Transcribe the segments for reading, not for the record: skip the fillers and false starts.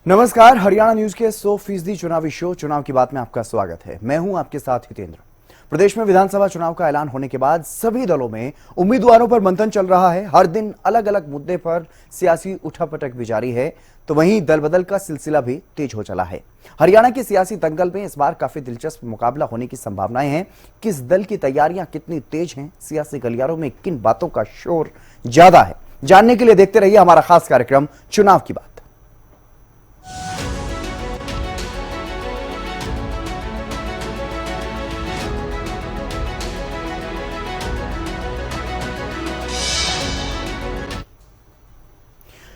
नमस्कार, हरियाणा न्यूज के 100% चुनावी शो चुनाव की बात में आपका स्वागत है। मैं हूं आपके साथ हितेंद्र। प्रदेश में विधानसभा चुनाव का ऐलान होने के बाद सभी दलों में उम्मीदवारों पर मंथन चल रहा है। हर दिन अलग अलग मुद्दे पर सियासी उठापटक भी जारी है, तो वहीं दल बदल का सिलसिला भी तेज हो चला है। हरियाणा के सियासी दंगल में इस बार काफी दिलचस्प मुकाबला होने की संभावनाएं हैं। किस दल की तैयारियां कितनी तेज हैं, सियासी गलियारों में किन बातों का शोर ज्यादा है, जानने के लिए देखते रहिए हमारा खास कार्यक्रम चुनाव की बात।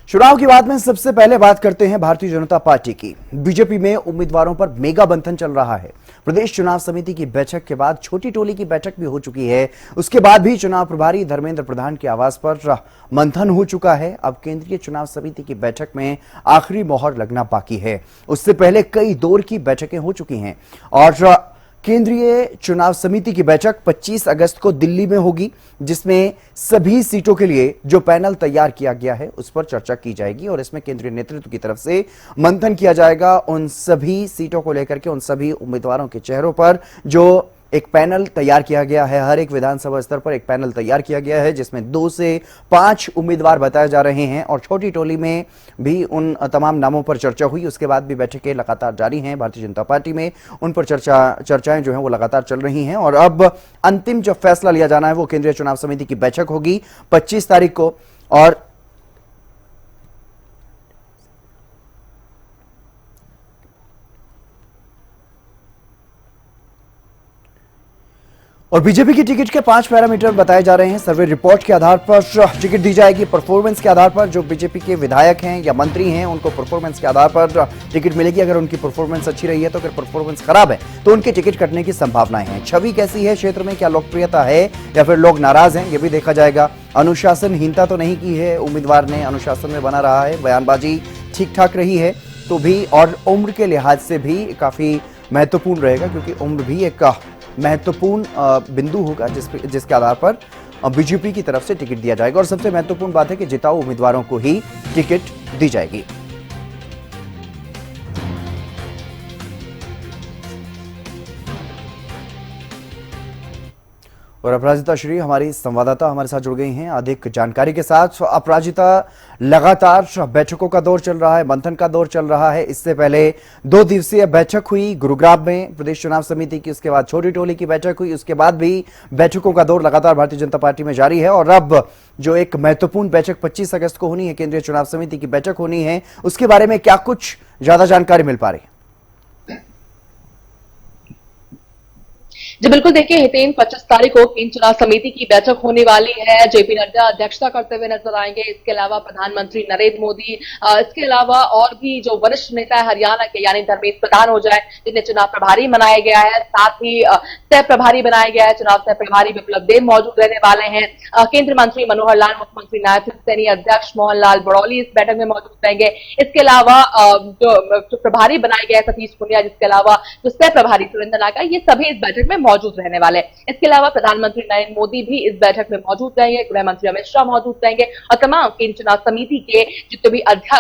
चुनाव की बात में सबसे पहले बात करते हैं भारतीय जनता पार्टी की। बीजेपी में उम्मीदवारों पर मेगा मंथन चल रहा है। प्रदेश चुनाव समिति की बैठक के बाद छोटी टोली की बैठक भी हो चुकी है। उसके बाद भी चुनाव प्रभारी धर्मेंद्र प्रधान के आवास पर मंथन हो चुका है। अब केंद्रीय चुनाव समिति की बैठक में आखिरी मोहर लगना बाकी है। उससे पहले कई दौर की बैठकें हो चुकी हैं और केंद्रीय चुनाव समिति की बैठक 25 अगस्त को दिल्ली में होगी, जिसमें सभी सीटों के लिए जो पैनल तैयार किया गया है उस पर चर्चा की जाएगी और इसमें केंद्रीय नेतृत्व की तरफ से मंथन किया जाएगा। उन सभी सीटों को लेकर के उन सभी उम्मीदवारों के चेहरों पर जो एक पैनल तैयार किया गया है, हर एक विधानसभा स्तर पर एक पैनल तैयार किया गया है, जिसमें 2 से 5 उम्मीदवार बताए जा रहे हैं और छोटी टोली में भी उन तमाम नामों पर चर्चा हुई। उसके बाद भी बैठकें लगातार जारी हैं भारतीय जनता पार्टी में, उन पर चर्चाएं जो हैं वो लगातार चल रही हैं और अब अंतिम जो फैसला लिया जाना है वो केंद्रीय चुनाव समिति की बैठक होगी 25 तारीख को। और बीजेपी की टिकट के 5 पैरामीटर बताए जा रहे हैं। सर्वे रिपोर्ट के आधार पर टिकट दी जाएगी। परफॉर्मेंस के आधार पर जो बीजेपी के विधायक हैं या मंत्री हैं उनको परफॉर्मेंस के आधार पर टिकट मिलेगी। अगर उनकी परफॉर्मेंस अच्छी रही है तो, अगर परफॉर्मेंस खराब है तो उनके टिकट कटने की संभावनाएं हैं। छवि कैसी है क्षेत्र में, क्या लोकप्रियता है या फिर लोग नाराज हैं, यह भी देखा जाएगा। अनुशासनहीनता तो नहीं की है उम्मीदवार ने, अनुशासन में बना रहा है, बयानबाजी ठीक ठाक रही है तो भी, और उम्र के लिहाज से भी काफी महत्वपूर्ण रहेगा क्योंकि उम्र भी एक महत्वपूर्ण बिंदु होगा जिसके आधार पर बीजेपी की तरफ से टिकट दिया जाएगा। और सबसे महत्वपूर्ण बात है कि जिताऊ उम्मीदवारों को ही टिकट दी जाएगी। और अपराजिता श्री हमारी संवाददाता हमारे साथ जुड़ गई हैं अधिक जानकारी के साथ। अपराजिता, लगातार बैठकों का दौर चल रहा है, मंथन का दौर चल रहा है। इससे पहले 2 दिवसीय बैठक हुई गुरुग्राम में प्रदेश चुनाव समिति की, उसके बाद छोटी टोली की बैठक हुई, उसके बाद भी बैठकों का दौर लगातार भारतीय जनता पार्टी में जारी है और अब जो एक महत्वपूर्ण बैठक 25 अगस्त को होनी है, केंद्रीय चुनाव समिति की बैठक होनी है, उसके बारे में क्या कुछ ज्यादा जानकारी मिल पा रही है? जी बिल्कुल, देखिए हितेन, 25 तारीख को केंद्रीय चुनाव समिति की बैठक होने वाली है। जेपी नड्डा अध्यक्षता करते हुए नजर आएंगे। इसके अलावा प्रधानमंत्री नरेंद्र मोदी, इसके अलावा और भी जो वरिष्ठ नेता है हरियाणा के, यानी धर्मेंद्र प्रधान हो जाए, जिन्हें चुनाव प्रभारी बनाया गया है, साथ ही सह प्रभारी बनाया गया है। चुनाव सह प्रभारी विप्लव देब मौजूद रहने वाले हैं। केंद्रीय मंत्री मनोहर लाल, मुख्यमंत्री नायब सेनी अध्यक्ष मोहनलाल बड़ौली इस बैठक में मौजूद रहेंगे। इसके अलावा जो प्रभारी बनाए गए सतीश पुनिया, जिसके अलावा जो सह प्रभारी सुरेंद्र नागा, ये सभी इस बैठक में मौजूद रहने वाले। इसके अलावा प्रधानमंत्री नरेंद्र मोदी भी इस बैठक में मौजूद रहेंगे, गृह मंत्री अमित शाह मौजूद रहेंगे और तमाम केंद्रीय चुनाव समिति के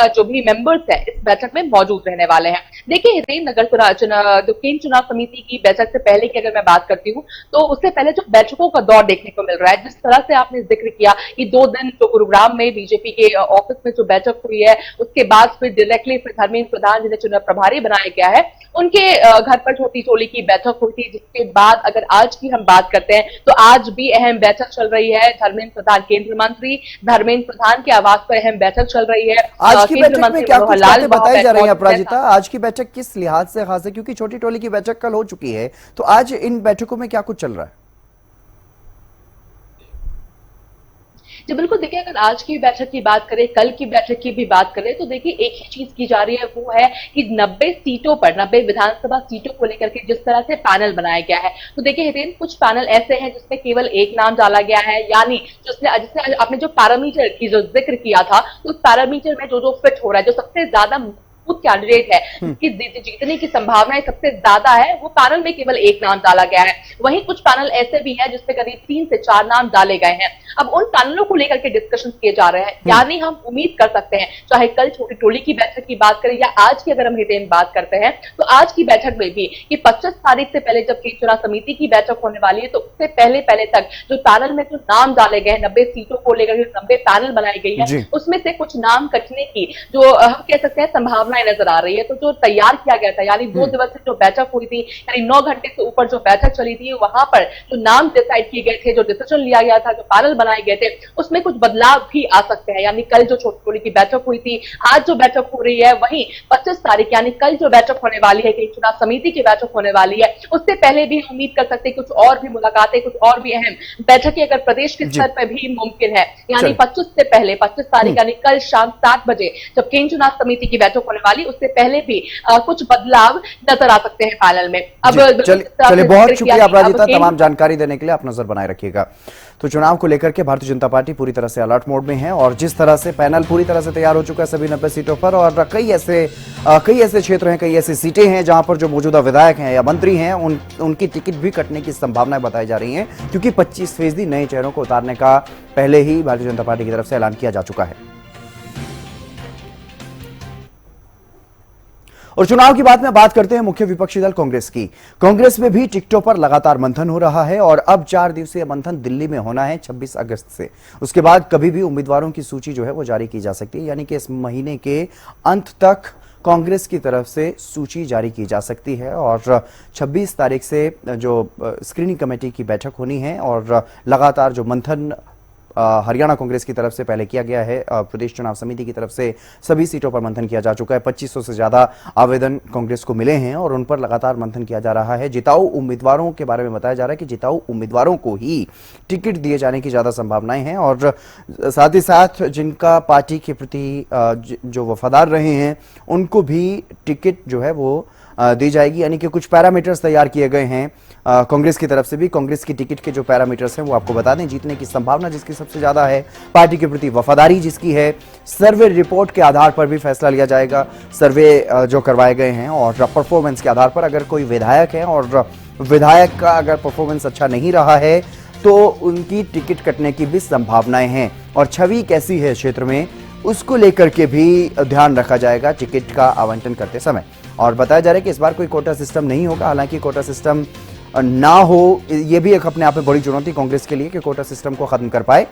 जो भी मेंबर्स हैं इस बैठक में मौजूद रहने वाले हैं। देखिए हितेन, नगर केंद्रीय चुनाव समिति की बैठक से पहले की अगर मैं बात करती हूँ तो उससे पहले जो बैठकों का दौर देखने को मिल रहा है, जिस तरह से आपने जिक्र किया कि 2 दिन जो गुरुग्राम में बीजेपी के ऑफिस में जो बैठक हुई है, उसके बाद फिर डायरेक्टली फिर धर्मेंद्र प्रधान, जिन्हें चुनाव प्रभारी बनाया गया है, उनके घर पर छोटी टोली की बैठक हुई थी। जिसके बाद अगर आज की हम बात करते हैं तो आज भी अहम बैठक चल रही है। धर्मेंद्र प्रधान, केंद्रीय मंत्री धर्मेंद्र प्रधान के आवास पर अहम बैठक चल रही है। आज की बैठक में क्या कुछ बातें बताई जा रही है अपराजिता? आज की बैठक किस लिहाज से खास है, क्योंकि छोटी टोली की बैठक कल हो चुकी है, तो आज इन बैठकों में क्या कुछ चल रहा है? जी बिल्कुल, देखिए अगर आज की बैठक की बात करें, कल की बैठक की भी बात करें तो देखिए एक ही चीज की जा रही है, वो है कि 90 सीटों पर, 90 विधानसभा सीटों को लेकर के जिस तरह से पैनल बनाया गया है, तो देखिए हितेन, कुछ पैनल ऐसे हैं जिसमें केवल एक नाम डाला गया है, यानी जिसने आपने जो पैरामीटर की जो जिक्र किया था, उस पैरामीटर में जो फिट हो रहा है, जो सबसे ज्यादा मजबूत कैंडिडेट है कि जीतने की संभावनाएं सबसे ज्यादा है, वो पैनल में केवल एक नाम डाला गया है। वहीं कुछ पैनल ऐसे भी हैं जिसमें करीब 3 से 4 नाम डाले गए हैं। अब उन पैनलों को लेकर के डिस्कशन किए जा रहे हैं, यानी हम उम्मीद कर सकते हैं, चाहे कल छोटी टोली की बैठक की बात करें या आज की अगर हम हितेन बात करते हैं, तो आज की बैठक में भी कि 25 तारीख से पहले जब केंद्रीय चुनाव समिति की बैठक होने वाली है, तो उससे पहले पहले तक जो पैनल में जो नाम डाले गए, 90 सीटों को लेकर 90 पैनल बनाई गई है, उसमें से कुछ नाम कटने की जो हम कह सकते हैं संभावनाएं नजर आ रही है। तो जो तैयार किया गया था, यानी 2 दिवसीय जो बैठक हुई थी, यानी 9 घंटे से ऊपर जो बैठक चली थी, वहां पर जो नाम डिसाइड किए गए थे, जो डिसीजन लिया गया था, जो पैनल बनाए गए थे, उसमें कुछ बदलाव भी आ सकते हैं। यानी कल जो छोटी टोली की बैठक हुई थी, आज जो बैठक हो रही है, वहीं 25 तारीख यानी कल जो बैठक होने वाली है, कि चुनाव समिति की बैठक होने वाली है, उससे पहले भी उम्मीद कर सकते हैं कुछ और भी मुलाकातें, कुछ और भी अहम बैठकें अगर प्रदेश के स्तर पर भी मुमकिन है। यानी 25 से पहले 25 तारीख यानी कल शाम 7 बजे जब केंद्रीय चुनाव समिति की बैठक होने वाली, उससे पहले भी कुछ बदलाव नजर आ सकते हैं पैनल में। अब चलिए बहुत शुक्रिया अपराजिता, तमाम जानकारी देने के लिए। आप नजर बनाए रखिएगा। तो चुनाव को लेकर के भारतीय जनता पार्टी पूरी तरह से अलर्ट मोड में है और जिस तरह से पैनल पूरी तरह से तैयार हो चुका है सभी 90 सीटों पर, और कई ऐसे क्षेत्र हैं, कई ऐसी सीटें हैं जहां पर जो मौजूदा विधायक हैं या मंत्री हैं उनकी टिकट भी कटने की संभावनाएं बताई जा रही हैं, क्योंकि 25% नए चेहरों को उतारने का पहले ही भारतीय जनता पार्टी की तरफ से ऐलान किया जा चुका है। और चुनाव की बात करते हैं मुख्य विपक्षी दल कांग्रेस की। कांग्रेस में भी टिकटों पर लगातार मंथन हो रहा है और अब 4 दिवसीय मंथन दिल्ली में होना है 26 अगस्त से। उसके बाद कभी भी उम्मीदवारों की सूची जो है वो जारी की जा सकती है, यानी कि इस महीने के अंत तक कांग्रेस की तरफ से सूची जारी की जा सकती है। और 26 तारीख से जो स्क्रीनिंग कमेटी की बैठक होनी है और लगातार जो मंथन हरियाणा कांग्रेस की तरफ से पहले किया गया है, प्रदेश चुनाव समिति की तरफ से सभी सीटों पर मंथन किया जा चुका है। 2500 से ज्यादा आवेदन कांग्रेस को मिले हैं और उन पर लगातार मंथन किया जा रहा है। जिताऊ उम्मीदवारों के बारे में बताया जा रहा है कि जिताऊ उम्मीदवारों को ही टिकट दिए जाने की ज्यादा संभावनाएं हैं और साथ ही साथ जिनका पार्टी के प्रति जो वफादार रहे हैं उनको भी टिकट जो है वो दी जाएगी। यानी कि कुछ पैरामीटर्स तैयार किए गए हैं कांग्रेस की तरफ से भी। कांग्रेस की टिकट के जो पैरामीटर्स हैं वो आपको बता दें, जीतने की संभावना जिसकी सबसे ज्यादा है, पार्टी के प्रति वफादारी जिसकी है, सर्वे रिपोर्ट के आधार पर भी फैसला लिया जाएगा, सर्वे जो करवाए गए हैं, और परफॉर्मेंस के आधार पर अगर कोई विधायक है और विधायक का अगर परफॉर्मेंस अच्छा नहीं रहा है तो उनकी टिकट कटने की भी संभावनाएं हैं। और छवि कैसी है क्षेत्र में उसको लेकर के भी ध्यान रखा जाएगा टिकट का आवंटन करते समय। और बताया जा रहा है कि इस बार कोई कोटा सिस्टम नहीं होगा। हालांकि कोटा सिस्टम ना हो यह भी एक अपने आप में बड़ी चुनौती कांग्रेस के लिए कि कोटा सिस्टम को खत्म कर पाए।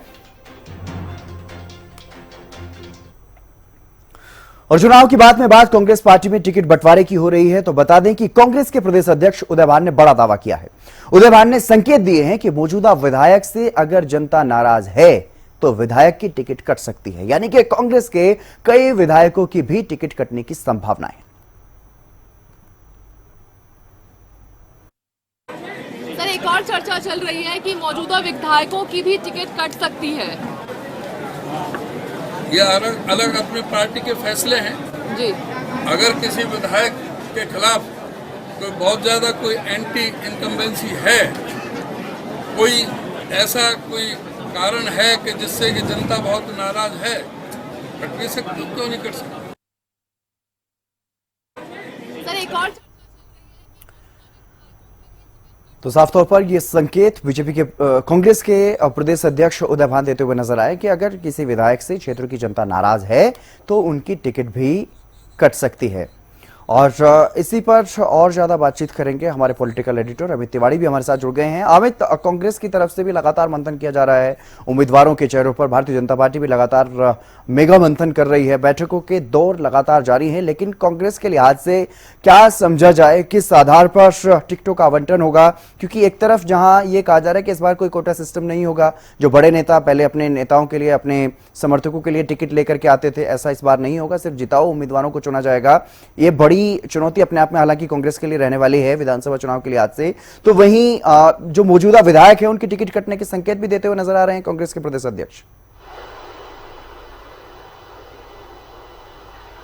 और चुनाव की बात कांग्रेस पार्टी में टिकट बंटवारे की हो रही है, तो बता दें कि कांग्रेस के प्रदेश अध्यक्ष उदय भान ने बड़ा दावा किया है। उदय भान ने संकेत दिए हैं कि मौजूदा विधायक से अगर जनता नाराज है तो विधायक की टिकट कट सकती है। यानी कि कांग्रेस के कई विधायकों की भी टिकट कटने की संभावना है। सर, एक और चर्चा चल रही है कि मौजूदा विधायकों की भी टिकट कट सकती है। ये अलग अलग अपनी पार्टी के फैसले हैं जी। अगर किसी विधायक के खिलाफ कोई बहुत ज्यादा कोई एंटी इनकम्बेंसी है, कोई ऐसा कोई कारण है कि जिससे कि जनता बहुत नाराज है, कट भी सकती, क्यों नहीं कट सकती। सर, एक और तो साफ तौर पर यह संकेत बीजेपी के कांग्रेस के प्रदेश अध्यक्ष उदय भान देते हुए नजर आए कि अगर किसी विधायक से क्षेत्र की जनता नाराज है तो उनकी टिकट भी कट सकती है। और इसी पर और ज्यादा बातचीत करेंगे हमारे पॉलिटिकल एडिटर अमित तिवारी भी हमारे साथ जुड़ गए हैं। अमित, कांग्रेस की तरफ से भी लगातार मंथन किया जा रहा है उम्मीदवारों के चेहरों पर, भारतीय जनता पार्टी भी लगातार मेगा मंथन कर रही है, बैठकों के दौर लगातार जारी है, लेकिन कांग्रेस के लिहाज से क्या समझा जाए, किस आधार पर टिकटों का आवंटन होगा? क्योंकि एक तरफ जहां ये कहा जा रहा है कि इस बार कोई कोटा सिस्टम नहीं होगा, जो बड़े नेता पहले अपने नेताओं के लिए, अपने समर्थकों के लिए टिकट लेकर के आते थे, ऐसा इस बार नहीं होगा, सिर्फ जिताऊ उम्मीदवारों को चुना जाएगा। ये बड़ी चुनौती अपने आप में हालांकि कांग्रेस के लिए रहने वाली है विधानसभा चुनाव के लिहाज से। तो वहीं जो मौजूदा विधायक है उनकी टिकट कटने के संकेत भी देते हुए नजर आ रहे हैं कांग्रेस के प्रदेश अध्यक्ष।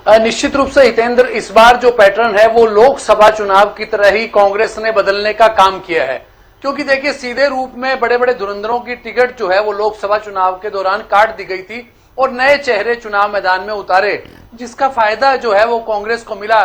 निश्चित रूप से हितेंद्र, इस बार जो पैटर्न है वो लोकसभा चुनाव की तरह ही कांग्रेस ने बदलने का काम किया है। क्योंकि देखिए, सीधे रूप में बड़े बड़े धुरंधरों की टिकट जो है वो लोकसभा चुनाव के दौरान काट दी गई थी, और नए चेहरे चुनाव मैदान में उतारे, जिसका फायदा जो है वो कांग्रेस को मिला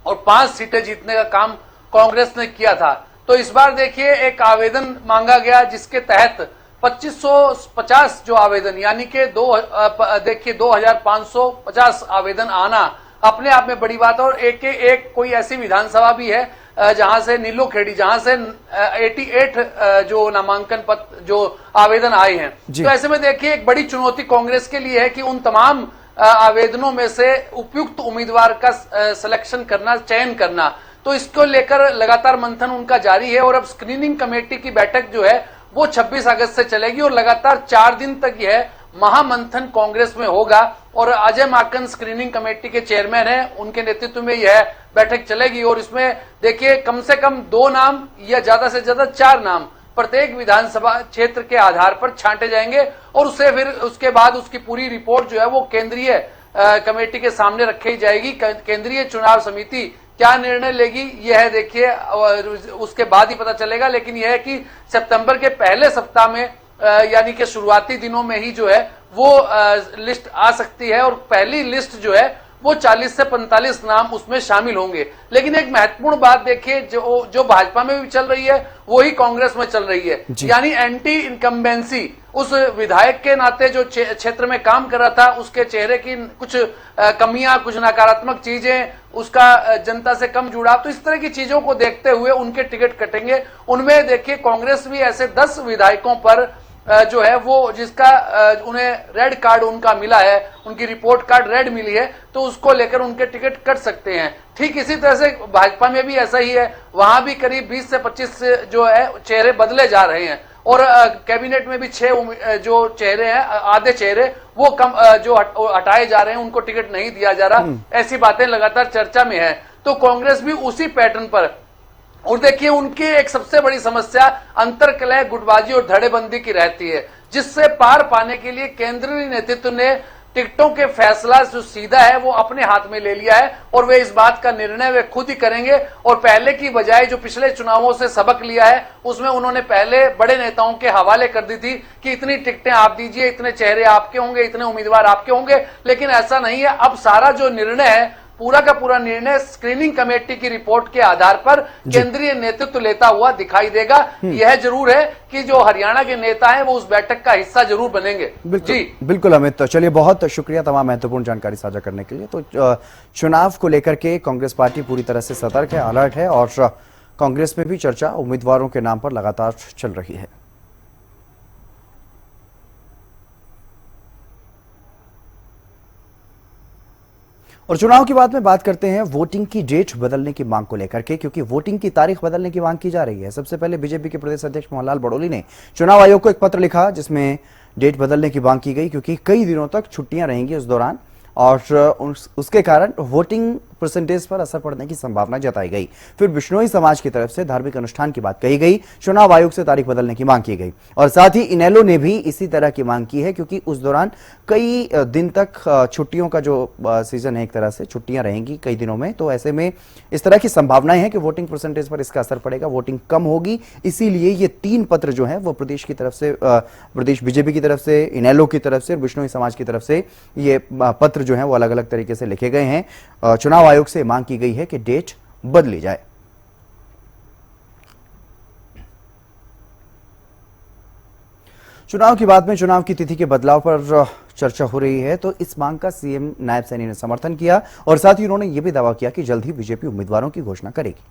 और 5 सीटें जीतने का काम कांग्रेस ने किया था। तो इस बार देखिए एक आवेदन मांगा गया जिसके तहत 2550 जो आवेदन यानी कि देखिए 2550 आवेदन आना अपने आप में बड़ी बात है। और एक कोई ऐसी विधानसभा भी है जहां से नीलोखेड़ी, जहां से 88 जो नामांकन पत्र जो आवेदन आए हैं। तो ऐसे में देखिए एक बड़ी चुनौती कांग्रेस के लिए है कि उन तमाम आवेदनों में से उपयुक्त उम्मीदवार का सिलेक्शन करना, चयन करना। तो इसको लेकर लगातार मंथन उनका जारी है और अब स्क्रीनिंग कमेटी की बैठक जो है वो 26 अगस्त से चलेगी और लगातार 4 दिन तक यह महामंथन कांग्रेस में होगा। और अजय माकन स्क्रीनिंग कमेटी के चेयरमैन हैं, उनके नेतृत्व में यह बैठक चलेगी और इसमें देखिए कम से कम 2 नाम या ज्यादा से ज्यादा 4 नाम प्रत्येक विधानसभा क्षेत्र के आधार पर छांटे जाएंगे और उससे फिर उसके बाद उसकी पूरी रिपोर्ट जो है वो केंद्रीय कमेटी के सामने रखी जाएगी। केंद्रीय चुनाव समिति क्या निर्णय लेगी यह देखिए उसके बाद ही पता चलेगा। लेकिन यह है कि सितंबर के पहले सप्ताह में यानी कि शुरुआती दिनों में ही जो है वो लिस्ट आ सकती है और पहली लिस्ट जो है वो 40 से 45 नाम उसमें शामिल होंगे। लेकिन एक महत्वपूर्ण बात देखिए जो भाजपा में भी चल रही है वही कांग्रेस में चल रही है, यानी एंटी इनकम्बेंसी। उस विधायक के नाते जो क्षेत्र में काम कर रहा था उसके चेहरे की कुछ कमियां, कुछ नकारात्मक चीजें, उसका जनता से कम जुड़ाव, तो इस तरह की चीजों को देखते हुए उनके टिकट कटेंगे। उनमें देखिए कांग्रेस भी ऐसे 10 विधायकों पर जो है वो जिसका उन्हें रेड कार्ड उनका मिला है, उनकी रिपोर्ट कार्ड रेड मिली है, तो उसको लेकर उनके टिकट कट सकते हैं। ठीक इसी तरह से भाजपा में भी ऐसा ही है, वहां भी करीब 20 से 25 जो है चेहरे बदले जा रहे हैं और कैबिनेट में भी 6 जो चेहरे हैं, आधे चेहरे वो कम जो हटाए जा रहे हैं, उनको टिकट नहीं दिया जा रहा। ऐसी बातें लगातार चर्चा में है। तो कांग्रेस भी उसी पैटर्न पर, और देखिए उनकी एक सबसे बड़ी समस्या अंतरकलह, गुटबाजी और धड़ेबंदी की रहती है, जिससे पार पाने के लिए केंद्रीय नेतृत्व ने टिकटों के फैसला जो सीधा है वो अपने हाथ में ले लिया है और वे इस बात का निर्णय वे खुद ही करेंगे। और पहले की बजाय जो पिछले चुनावों से सबक लिया है उसमें उन्होंने पहले बड़े नेताओं के हवाले कर दी थी कि इतनी टिकटें आप दीजिए, इतने चेहरे आपके होंगे, इतने उम्मीदवार आपके होंगे। लेकिन ऐसा नहीं है, अब सारा जो निर्णय है पूरा का पूरा निर्णय स्क्रीनिंग कमेटी की रिपोर्ट के आधार पर केंद्रीय नेतृत्व लेता हुआ दिखाई देगा। यह जरूर है कि जो हरियाणा के नेता हैं वो उस बैठक का हिस्सा जरूर बनेंगे। बिल्कुल अमित, तो चलिए बहुत शुक्रिया तमाम महत्वपूर्ण जानकारी साझा करने के लिए। तो चुनाव को लेकर के कांग्रेस पार्टी पूरी तरह से सतर्क है, अलर्ट है और कांग्रेस में भी चर्चा उम्मीदवारों के नाम पर लगातार चल रही है। और चुनाव की बात करते हैं वोटिंग की डेट बदलने की मांग को लेकर के, क्योंकि वोटिंग की तारीख बदलने की मांग की जा रही है। सबसे पहले बीजेपी के प्रदेश अध्यक्ष मोहनलाल बड़ोली ने चुनाव आयोग को एक पत्र लिखा जिसमें डेट बदलने की मांग की गई, क्योंकि कई दिनों तक छुट्टियां रहेंगी उस दौरान और उसके कारण वोटिंग परसेंटेज पर असर पड़ने की संभावना जताई गई। फिर बिश्नोई समाज की तरफ से धार्मिक अनुष्ठान की बात कही गई, चुनाव आयोग से तारीख बदलने की मांग की गई और साथ ही इनेलो ने भी इसी तरह की मांग की है, क्योंकि उस दौरान कई दिन तक छुट्टियों का जो सीजन है, एक तरह से छुट्टियां रहेंगी कई दिनों में। तो ऐसे में इस तरह की संभावनाएं हैं कि वोटिंग परसेंटेज पर इसका असर पड़ेगा, वोटिंग कम होगी। इसीलिए ये 3 पत्र जो है वो प्रदेश की तरफ से, प्रदेश बीजेपी की तरफ से, इनेलो की तरफ से और बिश्नोई समाज की तरफ से ये पत्र जो है वो अलग अलग तरीके से लिखे गए हैं। चुनाव आयोग से मांग की गई है कि डेट बदली जाए। चुनाव की बात में चुनाव की तिथि के बदलाव पर चर्चा हो रही है, तो इस मांग का सीएम नायब सैनी ने समर्थन किया और साथ ही उन्होंने यह भी दावा किया कि जल्द ही बीजेपी उम्मीदवारों की घोषणा करेगी।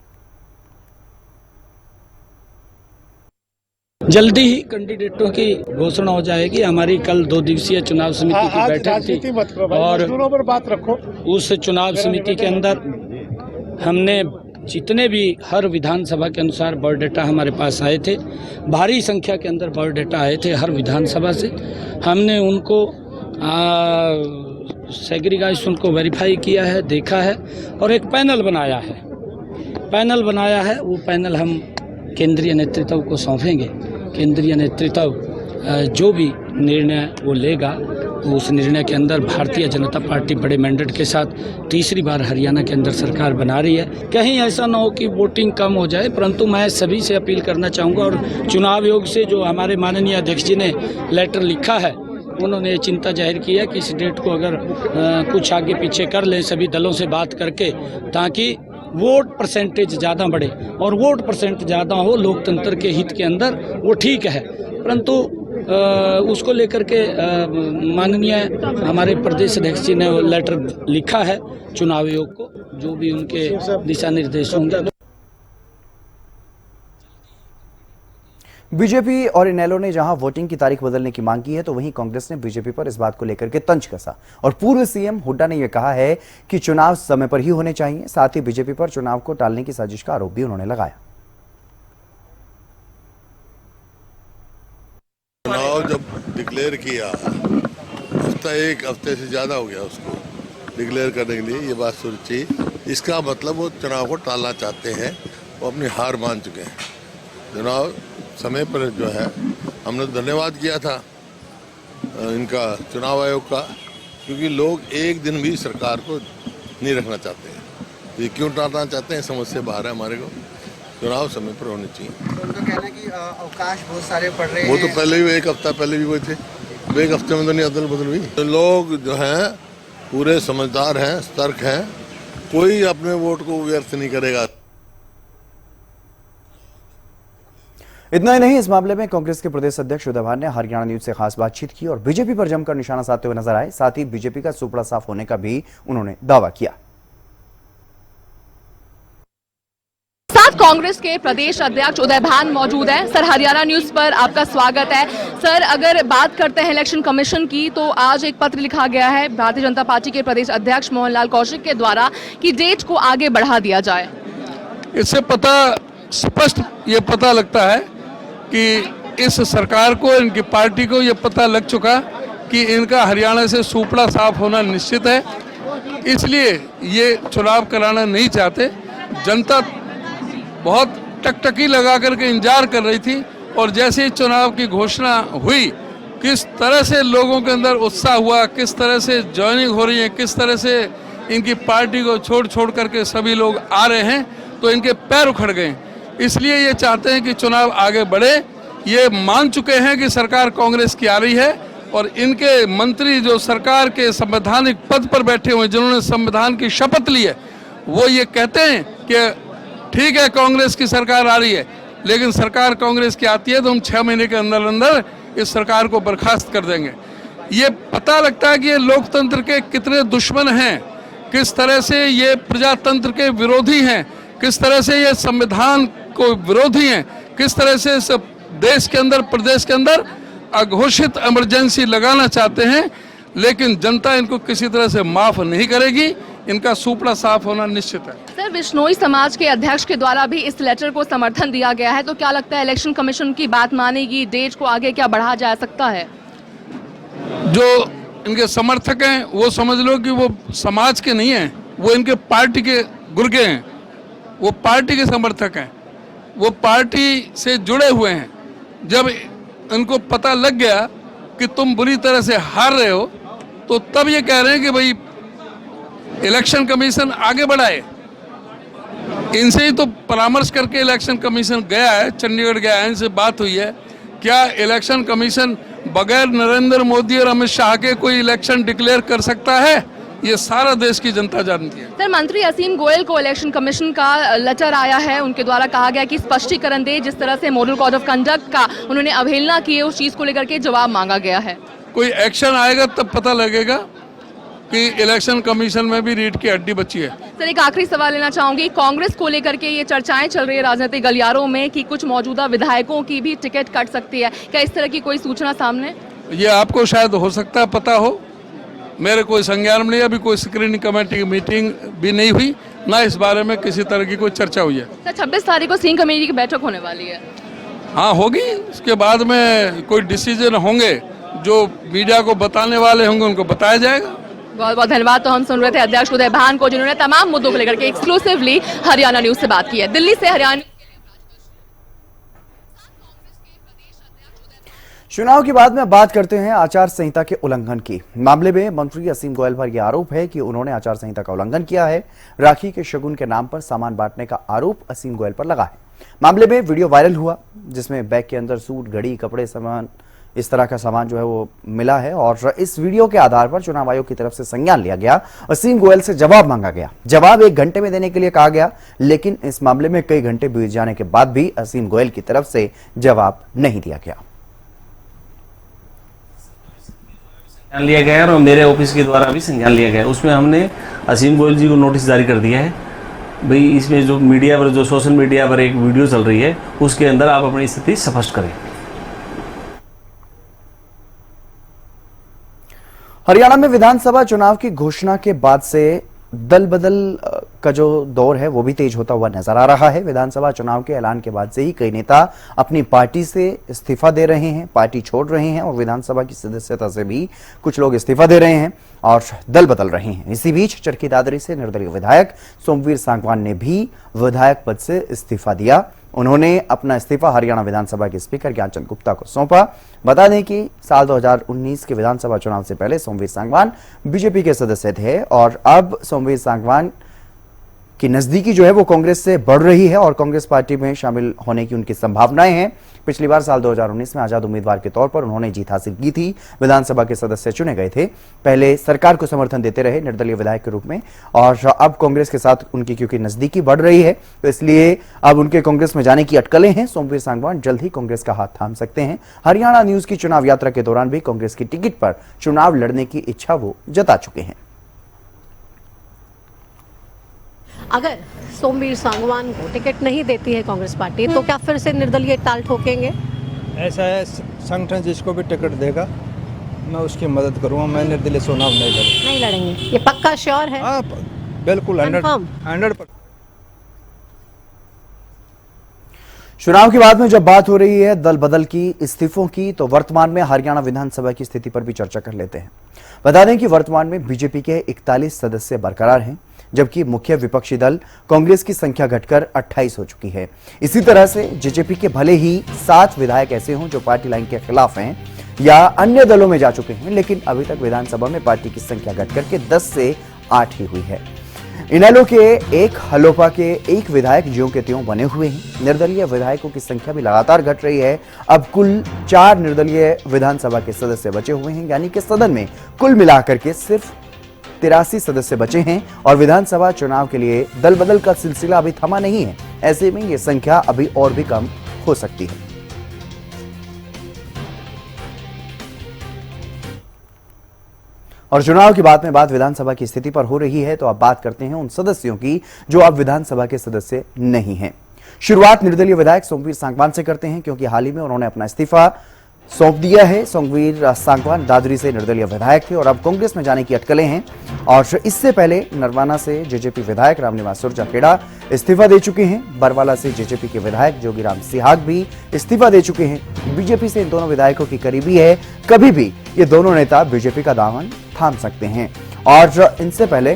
जल्दी ही कैंडिडेटों की घोषणा हो जाएगी। हमारी कल 2 दिवसीय चुनाव समिति की बैठक थी और बात रखो। उस चुनाव समिति के अंदर हमने जितने भी हर विधानसभा के अनुसार बायोडाटा हमारे पास आए थे, भारी संख्या के अंदर बायोडाटा आए थे हर विधानसभा से, हमने उनको सेग्रीगाइज उनको वेरीफाई किया है, देखा है और एक पैनल बनाया है। वो पैनल हम केंद्रीय नेतृत्व को सौंपेंगे। केंद्रीय नेतृत्व जो भी निर्णय वो लेगा, तो उस निर्णय के अंदर भारतीय जनता पार्टी बड़े मैंडेट के साथ तीसरी बार हरियाणा के अंदर सरकार बना रही है। कहीं ऐसा ना हो कि वोटिंग कम हो जाए, परंतु मैं सभी से अपील करना चाहूँगा और चुनाव आयोग से जो हमारे माननीय अध्यक्ष जी ने लेटर लिखा है उन्होंने ये चिंता जाहिर की है कि इस डेट को अगर कुछ आगे पीछे कर लें सभी दलों से बात करके, ताकि वोट परसेंटेज ज़्यादा बढ़े, और वोट परसेंट ज़्यादा हो लोकतंत्र के हित के अंदर, वो ठीक है। परंतु उसको लेकर के माननीय हमारे प्रदेश अध्यक्ष जी ने लेटर लिखा है चुनाव आयोग को, जो भी उनके दिशा निर्देश होंगे। बीजेपी और इनेलो ने जहां वोटिंग की तारीख बदलने की मांग की है, तो वहीं कांग्रेस ने बीजेपी पर इस बात को लेकर के तंज कसा और पूर्व सीएम हुड्डा ने यह कहा है कि चुनाव समय पर ही होने चाहिए। साथ ही बीजेपी पर चुनाव को टालने की साजिश का आरोप भी उन्होंने लगाया। चुनाव जब डिक्लेयर किया, एक हफ्ते से ज्यादा हो गया उसको डिक्लेयर करने के लिए, ये बात सोची, इसका मतलब वो चुनाव को टालना चाहते हैं, वो अपनी हार मान चुके हैं। चुनाव समय पर जो है, हमने धन्यवाद किया था इनका चुनाव आयोग का, क्योंकि लोग एक दिन भी सरकार को नहीं रखना चाहते हैं। ये क्यों टालना चाहते हैं, समझ से बाहर है हमारे को। चुनाव समय पर होने चाहिए। तो उनका कहना है कि अवकाश बहुत सारे पड़ रहे हैं। वो तो पहले भी, एक हफ्ता पहले भी हुए थे, एक हफ्ते में तो नहीं अदल बदल हुई। तो लोग जो हैं पूरे समझदार हैं, सतर्क हैं, कोई अपने वोट को व्यर्थ नहीं करेगा। इतना ही नहीं, इस मामले में कांग्रेस के प्रदेश अध्यक्ष उदय भान ने हरियाणा न्यूज से खास बातचीत की और बीजेपी पर जमकर निशाना साधते हुए नजर आए। साथ ही बीजेपी का सुपड़ा साफ होने का भी उन्होंने दावा किया। साथ कांग्रेस के प्रदेश अध्यक्ष उदय भान मौजूद है। सर, हरियाणा न्यूज पर आपका स्वागत है। सर, अगर बात करते हैं इलेक्शन कमीशन की, तो आज एक पत्र लिखा गया है भारतीय जनता पार्टी के प्रदेश अध्यक्ष मोहनलाल कौशिक के द्वारा कि डेट को आगे बढ़ा दिया जाए। इससे स्पष्ट ये पता लगता है कि इस सरकार को, इनकी पार्टी को ये पता लग चुका कि इनका हरियाणा से सुपड़ा साफ होना निश्चित है, इसलिए ये चुनाव कराना नहीं चाहते। जनता बहुत टकटकी लगा करके इंतजार कर रही थी, और जैसे ही चुनाव की घोषणा हुई, किस तरह से लोगों के अंदर उत्साह हुआ, किस तरह से ज्वाइनिंग हो रही है, किस तरह से इनकी पार्टी को छोड़ करके सभी लोग आ रहे हैं, तो इनके पैर उखड़ गए। इसलिए ये चाहते हैं कि चुनाव आगे बढ़े। ये मान चुके हैं कि सरकार कांग्रेस की आ रही है, और इनके मंत्री जो सरकार के संवैधानिक पद पर बैठे हुए, जिन्होंने संविधान की शपथ ली है, वो ये कहते हैं कि ठीक है कांग्रेस की सरकार आ रही है, लेकिन सरकार कांग्रेस की आती है तो हम 6 महीने के अंदर अंदर इस सरकार को बर्खास्त कर देंगे। ये पता लगता है कि ये लोकतंत्र के कितने दुश्मन हैं, किस तरह से ये प्रजातंत्र के विरोधी हैं, किस तरह से ये संविधान को विरोधी हैं, किस तरह से इस देश के अंदर, प्रदेश के अंदर अघोषित इमरजेंसी लगाना चाहते हैं। लेकिन जनता इनको किसी तरह से माफ नहीं करेगी, इनका सुपड़ा साफ होना निश्चित है। सर, बिश्नोई समाज के अध्यक्ष के द्वारा भी इस लेटर को समर्थन दिया गया है, तो क्या लगता है इलेक्शन कमीशन की बात मानेगी, डेट को आगे क्या बढ़ा जा सकता है? जो इनके समर्थक हैं वो समझ लो कि वो समाज के नहीं हैं, वो इनके पार्टी के गुर्गे हैं, वो पार्टी के समर्थक हैं, वो पार्टी से जुड़े हुए हैं। जब इनको पता लग गया कि तुम बुरी तरह से हार रहे हो, तो तब ये कह रहे हैं कि भाई इलेक्शन कमीशन आगे बढ़ाए। इनसे ही तो परामर्श करके इलेक्शन कमीशन गया है, चंडीगढ़ गया है, इनसे बात हुई है। क्या इलेक्शन कमीशन बगैर नरेंद्र मोदी और अमित शाह के कोई इलेक्शन डिक्लेयर कर सकता है? ये सारा देश की जनता जानती है। सर, मंत्री असीम गोयल को इलेक्शन कमीशन का लेटर आया है, उनके द्वारा कहा गया कि स्पष्टीकरण दे, जिस तरह से मॉडल कोड ऑफ कंडक्ट का उन्होंने अवहेलना की है, उस चीज को लेकर के जवाब मांगा गया है। कोई एक्शन आएगा तब पता लगेगा कि इलेक्शन कमीशन में भी रीढ़ की हड्डी बची है। सर, एक आखिरी सवाल लेना चाहूंगी, कांग्रेस को लेकर के ये चर्चाएं चल रही है राजनीतिक गलियारों में कि कुछ मौजूदा विधायकों की भी टिकट कट सकती है, क्या इस तरह की कोई सूचना सामने? ये आपको शायद हो सकता है पता हो, मेरे कोई संज्ञान में नहीं, अभी कोई स्क्रीनिंग कमेटी की मीटिंग भी नहीं हुई, ना इस बारे में किसी तरह की कोई चर्चा हुई है। सर, 26 तारीख को स्क्रीनिंग कमेटी की बैठक होने वाली है। हाँ होगी, इसके बाद में कोई डिसीजन होंगे, जो मीडिया को बताने वाले होंगे उनको बताया जाएगा। बहुत बहुत धन्यवाद। तो हम सुन रहे थे अध्यक्ष उदय भान को, जिन्होंने तमाम मुद्दों को लेकर के एक्सक्लूसिवली हरियाणा न्यूज से बात की है। दिल्ली से हरियाणा। चुनाव के बाद में बात करते हैं आचार संहिता के उल्लंघन की। मामले में मंत्री असीम गोयल पर यह आरोप है कि उन्होंने आचार संहिता का उल्लंघन किया है। राखी के शगुन के नाम पर सामान बांटने का आरोप असीम गोयल पर लगा है। मामले में वीडियो वायरल हुआ, जिसमें बैग के अंदर सूट, घड़ी, कपड़े, सामान इस तरह का सामान जो है वो मिला है और इस वीडियो के आधार पर चुनाव आयोग की तरफ से संज्ञान लिया गया। असीम गोयल से जवाब मांगा गया। जवाब 1 घंटे में देने के लिए कहा गया, लेकिन इस मामले में कई घंटे बीत जाने के बाद भी असीम गोयल की तरफ से जवाब नहीं दिया गया। संज्ञान लिया गया है और मेरे ऑफिस के द्वारा भी संज्ञान लिया गया है। उसमें हमने असीम गोयल जी को नोटिस जारी कर दिया है, भाई इसमें जो मीडिया पर, जो सोशल मीडिया पर एक वीडियो चल रही है उसके अंदर आप अपनी स्थिति स्पष्ट करें। हरियाणा में विधानसभा चुनाव की घोषणा के बाद से दल बदल का जो दौर है वो भी तेज होता हुआ नजर आ रहा है। विधानसभा चुनाव के ऐलान के बाद से ही कई नेता अपनी पार्टी से इस्तीफा दे रहे हैं, पार्टी छोड़ रहे हैं और विधानसभा की सदस्यता से भी कुछ लोग इस्तीफा दे रहे हैं और दल बदल रहे हैं। इसी बीच चरखी दादरी से निर्दलीय विधायक सोमवीर सांगवान ने भी विधायक पद से इस्तीफा दिया। उन्होंने अपना इस्तीफा हरियाणा विधानसभा के स्पीकर ज्ञानचंद गुप्ता को सौंपा। बता दें कि साल 2019 के विधानसभा चुनाव से पहले सोमवीर सांगवान बीजेपी के सदस्य थे और अब सोमवीर सांगवान की नजदीकी जो है वो कांग्रेस से बढ़ रही है और कांग्रेस पार्टी में शामिल होने की उनकी संभावनाएं हैं। पिछली बार साल 2019 में आजाद उम्मीदवार के तौर पर उन्होंने जीत हासिल की थी, विधानसभा के सदस्य चुने गए थे। पहले सरकार को समर्थन देते रहे निर्दलीय विधायक के रूप में और अब कांग्रेस के साथ उनकी क्योंकि नजदीकी बढ़ रही है तो इसलिए अब उनके कांग्रेस में जाने की अटकलें हैं। सोमवीर सांगवान जल्द ही कांग्रेस का हाथ थाम सकते हैं। हरियाणा न्यूज की चुनाव यात्रा के दौरान भी कांग्रेस की टिकट पर चुनाव लड़ने की इच्छा वो जता चुके हैं। अगर सोमवीर सांगवान को टिकट नहीं देती है कांग्रेस पार्टी तो क्या फिर से निर्दलीय ताल ठोकेंगे? ऐसा है, संगठन जिसको भी टिकट देगा मैं उसकी मदद करूंगा। मैं निर्दलीय चुनाव नहीं लड़ेंगे। ये पक्का श्योर है? हाँ बिल्कुल 100%। चुनाव के बाद में जब बात हो रही है दल बदल की, इस्तीफों की, तो वर्तमान में हरियाणा विधानसभा की स्थिति पर भी चर्चा कर लेते हैं। बता दें कि वर्तमान में बीजेपी के 41 सदस्य बरकरार हैं, जबकि मुख्य विपक्षी दल कांग्रेस की संख्या घटकर 28 हो चुकी है। इसी तरह से जेजेपी के भले ही 7 विधायक ऐसे हों जो पार्टी लाइन के खिलाफ हैं या अन्य दलों में जा चुके हैं, लेकिन अभी तक विधानसभा में पार्टी की संख्या घटकर के 10 से 8 ही हुई है। इनेलो के एक, हलोपा के एक विधायक ज्यों के त्यों बने हुए हैं। निर्दलीय विधायकों की संख्या भी लगातार घट रही है। अब कुल 4 निर्दलीय विधानसभा के सदस्य बचे हुए हैं, यानी कि सदन में कुल मिलाकर के सिर्फ 83 सदस्य बचे हैं और विधानसभा चुनाव के लिए दल बदल का सिलसिला अभी थमा नहीं है। ऐसे में यह संख्या अभी और भी कम हो सकती है। और चुनाव की बात में बात विधानसभा की स्थिति पर हो रही है तो अब बात करते हैं उन सदस्यों की जो अब विधानसभा के सदस्य नहीं हैं। शुरुआत निर्दलीय विधायक सोमवीर सांगवान से करते हैं क्योंकि हाल ही में उन्होंने अपना इस्तीफा सौंप दिया है। सोमवीर सांगवान दादरी से निर्दलीय विधायक थे और अब कांग्रेस में जाने की अटकलें हैं और इससे पहले नरवाना से जेजेपी विधायक रामनिवास सुरजाखेड़ा इस्तीफा दे चुके हैं। बरवाला से जेजेपी के विधायक जोगीराम सिहाग भी इस्तीफा दे चुके हैं। बीजेपी से इन दोनों विधायकों की करीबी है, कभी भी ये दोनों नेता बीजेपी का दामन थाम सकते हैं। और इनसे पहले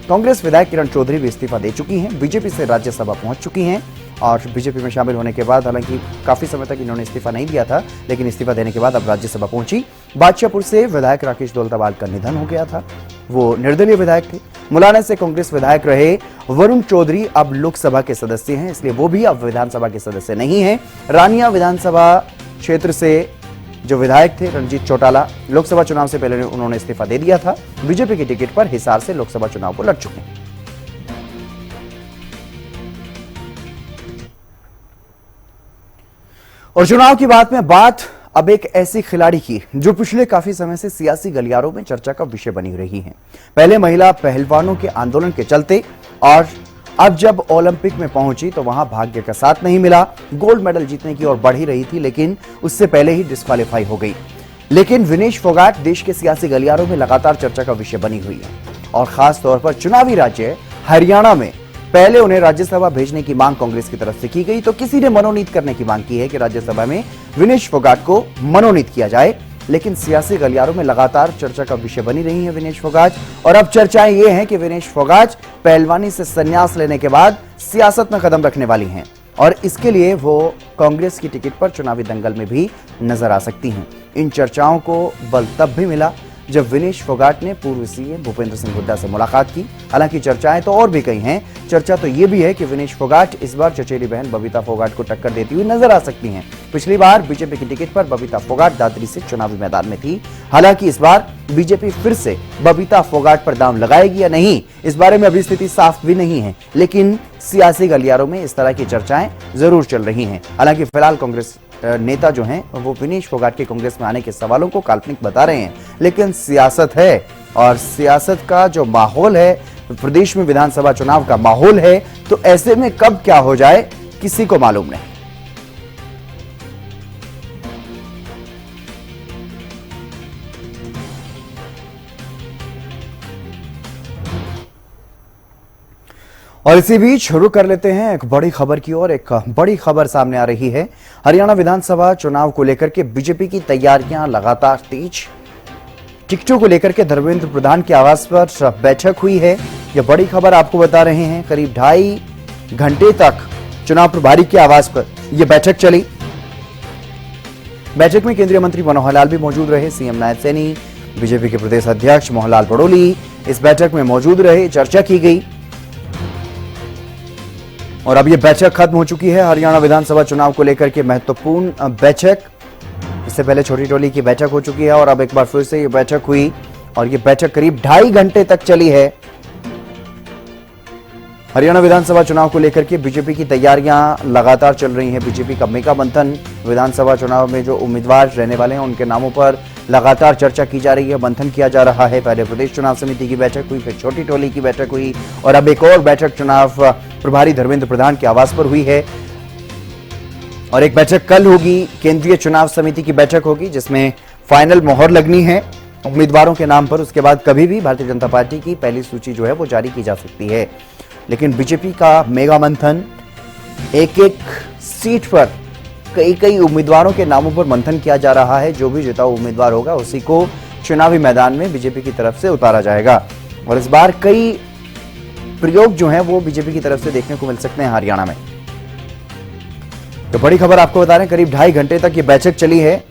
कांग्रेस विधायक किरण चौधरी भी इस्तीफा दे चुकी हैं, बीजेपी से राज्यसभा पहुंच चुकी हैं और बीजेपी में शामिल होने के बाद हालांकि काफी समय तक इन्होंने इस्तीफा नहीं दिया था, लेकिन इस्तीफा देने के बाद अब राज्यसभा पहुंची। बादशाहपुर से विधायक राकेश दौलतावाल का निधन हो गया था, वो निर्दलीय विधायक थे। मुलाना से कांग्रेस विधायक रहे वरुण चौधरी अब लोकसभा के सदस्य हैं, इसलिए वो भी अब विधानसभा के सदस्य नहीं है। रानिया विधानसभा क्षेत्र से जो विधायक थे रणजीत चौटाला, लोकसभा चुनाव से पहले उन्होंने इस्तीफा दे दिया था। बीजेपी की टिकट पर हिसार से लोकसभा चुनाव को लड़ चुके हैं। और चुनाव की बात में बात अब एक ऐसी खिलाड़ी की जो पिछले काफी समय से सियासी गलियारों में चर्चा का विषय बनी रही हैं। पहले महिला पहलवानों के आंदोलन के चलते और अब जब ओलंपिक में पहुंची तो वहां भाग्य का साथ नहीं मिला। गोल्ड मेडल जीतने की ओर बढ़ ही रही थी, लेकिन उससे पहले ही डिस्क्वालीफाई हो गई। लेकिन विनेश फोगाट देश के सियासी गलियारों में लगातार चर्चा का विषय बनी हुई है और खास तौर पर चुनावी राज्य हरियाणा में पहले उन्हें राज्यसभा भेजने की मांग कांग्रेस की तरफ से की गई तो किसी ने मनोनीत करने की मांग की है कि राज्यसभा में विनेश फोगाट को मनोनीत किया जाए। लेकिन सियासी गलियारों में लगातार चर्चा का विषय बनी रही है विनेश फोगाट और अब चर्चाएं ये हैं कि विनेश फोगाट पहलवानी से संन्यास लेने के बाद सियासत में कदम रखने वाली हैं और इसके लिए वो कांग्रेस की टिकट पर चुनावी दंगल में भी नजर आ सकती हैं। इन चर्चाओं को बल तब भी मिला जब विनेश फोगाट ने पूर्व सीएम भूपेंद्र सिंह हुड्डा से मुलाकात की। हालांकि चर्चाएं तो और भी कई हैं। चर्चा तो ये भी है कि विनेश फोगाट इस बार चचेरी बहन बबीता फोगाट को टक्कर देती हुई नजर आ सकती हैं। पिछली बार बीजेपी की टिकट पर बबीता फोगाट दादरी से चुनावी मैदान में थी। हालांकि इस बार बीजेपी फिर से बबीता फोगाट पर दांव लगाएगी या नहीं, इस बारे में अभी स्थिति साफ भी नहीं है, लेकिन सियासी गलियारों में इस तरह की चर्चाएं जरूर चल रही हैं। हालांकि फिलहाल कांग्रेस नेता जो हैं वो विनेश फोगाट के कांग्रेस में आने के सवालों को काल्पनिक बता रहे हैं, लेकिन सियासत है और सियासत का जो माहौल है, प्रदेश में विधानसभा चुनाव का माहौल है, तो ऐसे में कब क्या हो जाए किसी को मालूम नहीं। और इसी बीच रुक कर लेते हैं एक बड़ी खबर की ओर। एक बड़ी खबर सामने आ रही है। हरियाणा विधानसभा चुनाव को लेकर के बीजेपी की तैयारियां लगातार तेज। टिकटों को लेकर के धर्मेंद्र प्रधान के आवास पर बैठक हुई है। यह बड़ी खबर आपको बता रहे हैं। करीब 2.5 घंटे तक चुनाव प्रभारी के आवास पर यह बैठक चली। बैठक में केंद्रीय मंत्री मनोहर लाल भी मौजूद रहे। सीएम नायब सैनी, बीजेपी के प्रदेश अध्यक्ष मोहनलाल बड़ोली इस बैठक में मौजूद रहे। चर्चा की गई और अब यह बैठक खत्म हो चुकी है। हरियाणा विधानसभा चुनाव को लेकर के महत्वपूर्ण बैठक, इससे पहले छोटी टोली की बैठक हो चुकी है और अब एक बार फिर से यह बैठक हुई और यह बैठक करीब 2.5 घंटे तक चली है। हरियाणा विधानसभा चुनाव को लेकर के बीजेपी की तैयारियां लगातार चल रही हैं। बीजेपी का मेगा मंथन, विधानसभा चुनाव में जो उम्मीदवार रहने वाले हैं उनके नामों पर लगातार चर्चा की जा रही है, मंथन किया जा रहा है। पहले प्रदेश चुनाव समिति की बैठक हुई, फिर छोटी टोली की बैठक हुई और अब एक और बैठक चुनाव प्रभारी धर्मेंद्र प्रधान के आवास पर हुई है। और एक बैठक कल होगी, केंद्रीय चुनाव समिति की बैठक होगी, जिसमें फाइनल मोहर लगनी है उम्मीदवारों के नाम पर। उसके बाद कभी भी भारतीय जनता पार्टी की पहली सूची जो है वो जारी की जा सकती है। लेकिन बीजेपी का मेगा मंथन, एक एक सीट पर कई उम्मीदवारों के नामों पर मंथन किया जा रहा है। जो भी जीता हुआ उम्मीदवार होगा उसी को चुनावी मैदान में बीजेपी की तरफ से उतारा जाएगा। और इस बार कई प्रयोग जो हैं वो बीजेपी की तरफ से देखने को मिल सकते हैं हरियाणा में। तो बड़ी खबर आपको बता रहे हैं, करीब 2.5 घंटे तक ये बैठक चली है।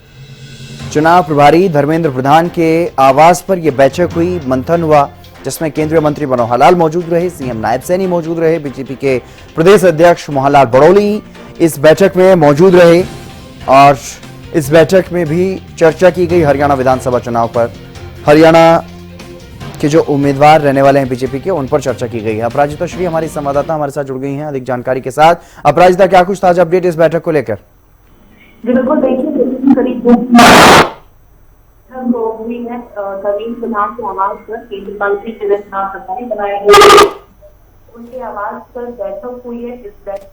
चुनाव प्रभारी धर्मेंद्र प्रधान के आवास पर यह बैठक हुई, मंथन हुआ, जिसमें केंद्रीय मंत्री मनोहर लाल मौजूद रहे, सीएम नायब सैनी मौजूद रहे, बीजेपी के प्रदेश अध्यक्ष मोहनलाल बड़ोली इस बैठक में मौजूद रहे और इस बैठक में भी चर्चा की गई हरियाणा विधानसभा चुनाव पर। हरियाणा के जो उम्मीदवार रहने वाले हैं बीजेपी के, उन पर चर्चा की गई है। अपराजिता श्री हमारी संवाददाता हमारे साथ जुड़ गई हैं अधिक जानकारी के साथ। अपराजिता, क्या कुछ ताजा अपडेट इस बैठक को लेकर? बिल्कुल, देखिए करीब 2 हुई है। धर्मेंद्र प्रधान के आवास पर केंद्रीय मंत्री बनाए गए, उनके आवास पर बैठक हुई है। इस बैठक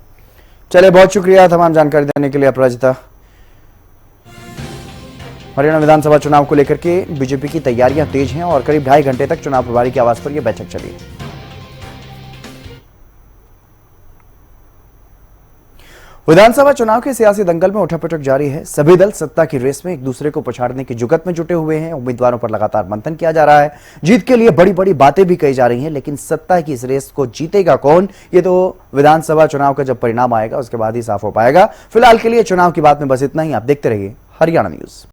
चले, बहुत शुक्रिया तमाम जानकारी देने के लिए अपराजिता। हरियाणा विधानसभा चुनाव को लेकर के बीजेपी की तैयारियां तेज हैं और करीब 2.5 घंटे तक चुनाव प्रभारी के आवास पर यह बैठक चली। विधानसभा चुनाव के सियासी दंगल में उठापटक जारी है। सभी दल सत्ता की रेस में एक दूसरे को पछाड़ने की जुगत में जुटे हुए हैं। उम्मीदवारों पर लगातार मंथन किया जा रहा है। जीत के लिए बड़ी बड़ी बातें भी कही जा रही हैं, लेकिन सत्ता की इस रेस को जीतेगा कौन, ये तो विधानसभा चुनाव का जब परिणाम आएगा उसके बाद ही साफ हो पाएगा। फिलहाल के लिए चुनाव की बात में बस इतना ही। आप देखते रहिए हरियाणा न्यूज।